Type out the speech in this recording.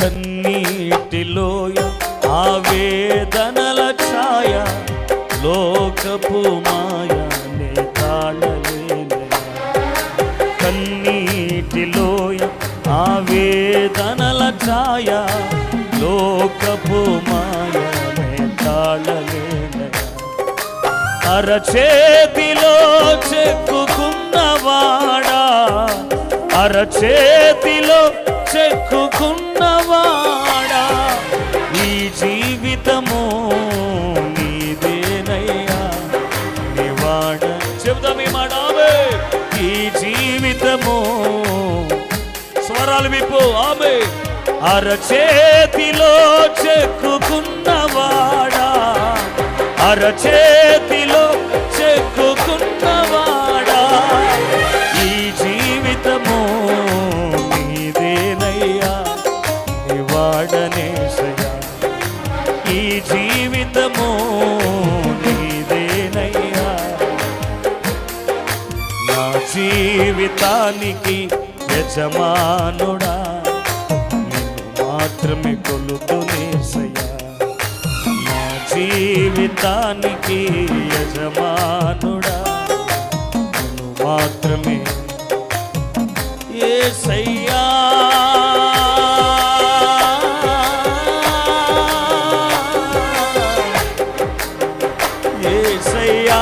కన్నీటిలోయ ఆవేదనల ఛాయ లోకపు మాయనే తాళలేనయా కన్నీటిలోయ ఆవేదనల ఛాయ లోకపు మాయనే తాళలేనయా అరచేతిలో చెక్కుకున్నవాడా అరచేతిలో చెక్కుకున్నవాడా ఈ జీవితము నీదేనయ్యా నివాడ చెబుదాం ఈ మాట ఈ జీవితము స్వరాలు విప్పు ఆమె అరచేతిలో చెక్కుకున్నవాడా అరచేతిలో చెక్కుకున్నవాడా ఈ జీవితము నీదేనయ్యా నివాడనేసయ్యా ఈ జీవితము నీదేనయ్యా నా జీవితానికి యజమానుడా నిన్ను మాత్రమే కొలుతునేసయ్యా నా జీవితానికి యజమానుడా నిన్ను మాత్రమే యేసయ్యా యేసయ్యా